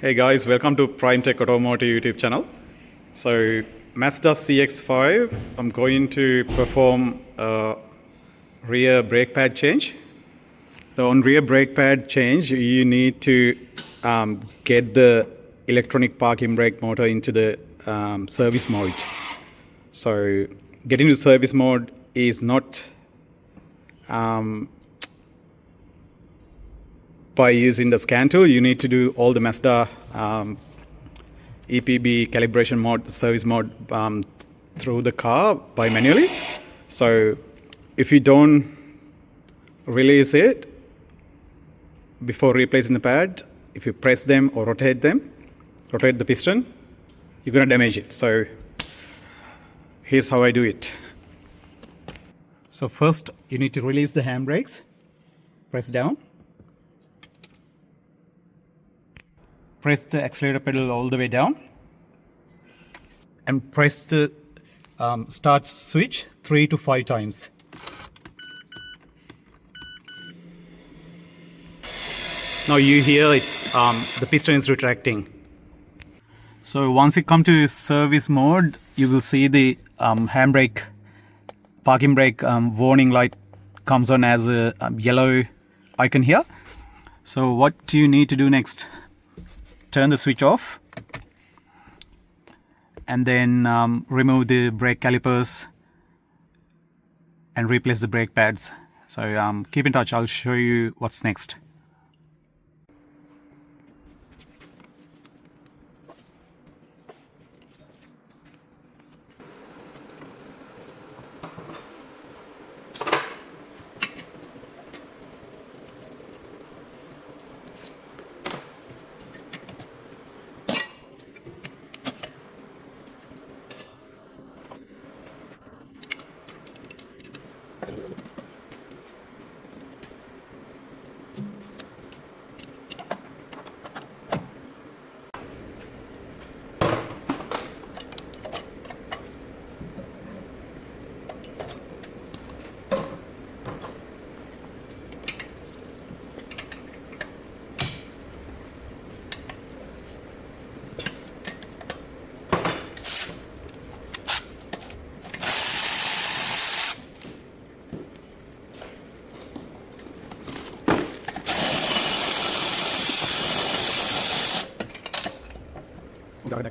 Hey guys, welcome to PrimeTech Automotive YouTube channel. So Mazda CX-5, I'm going to perform a rear brake pad change. So on rear brake pad change, you need to get the electronic parking brake motor into the service mode. So getting to service mode is not by using the scan tool. You need to do all the Mazda EPB calibration mode, service mode through the car by manually. So if you don't release it before replacing the pad, if you press them or rotate the piston, you're going to damage it. So here's how I do it. So first you need to release the handbrakes, press down. Press the accelerator pedal all the way down and press the start switch 3 to 5 times. Now you hear it's the piston is retracting. So once you come to service mode, you will see the handbrake parking brake warning light comes on as a yellow icon here. So what do you need to do next? Turn the switch off and then remove the brake calipers and replace the brake pads. So keep in touch, I'll show you what's next.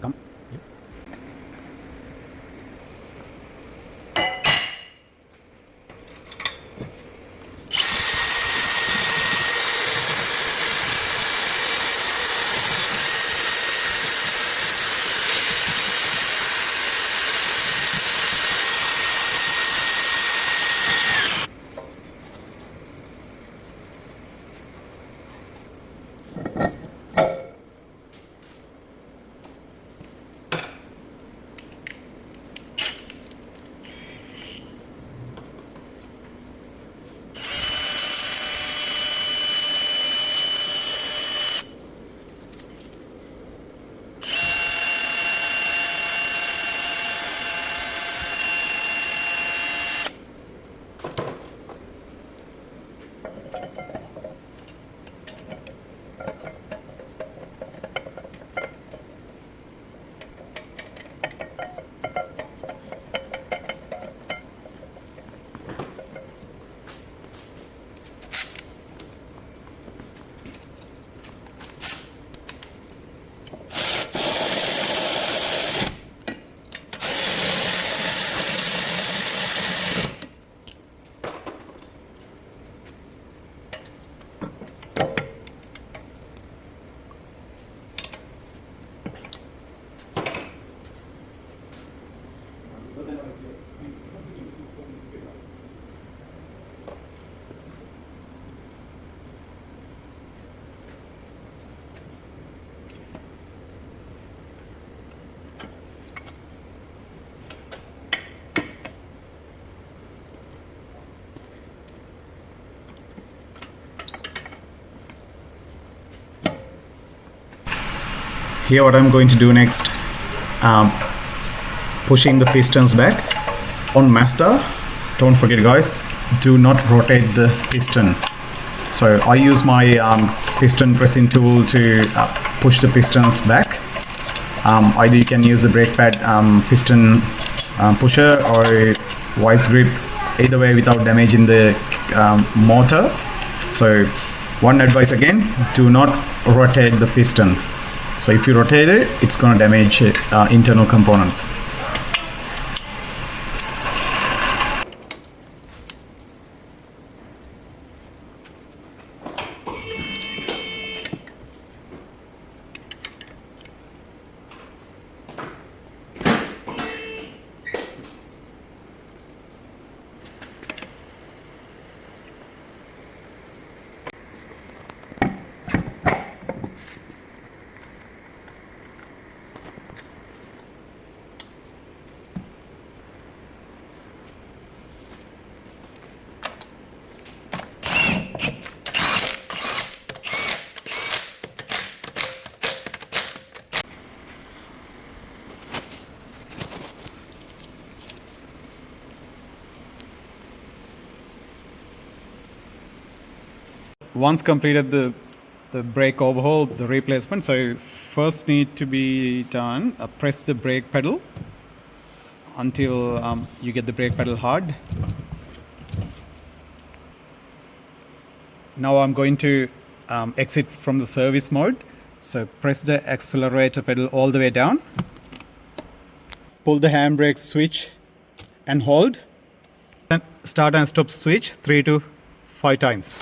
Come. Yep. Here what I'm going to do next, pushing the pistons back. On Mazda, don't forget guys, do not rotate the piston. So I use my piston pressing tool to push the pistons back. Either you can use the brake pad piston pusher or vice grip, either way without damaging the motor. So one advice again, do not rotate the piston. So if you rotate it, it's going to damage internal components. Once completed the brake overhaul, the replacement, so first need to be done, press the brake pedal until you get the brake pedal hard. Now I'm going to exit from the service mode. So press the accelerator pedal all the way down. Pull the handbrake switch and hold. And start and stop switch 3 to 5 times.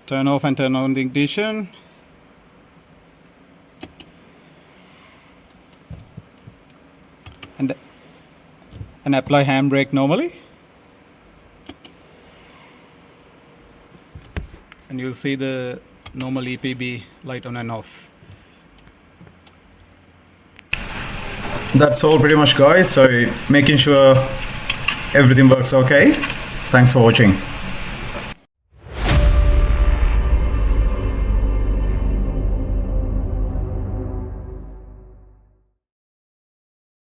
Turn off and turn on the ignition. And apply handbrake normally. And you'll see the normal EPB light on and off. That's all pretty much, guys. So making sure everything works okay. Thanks for watching.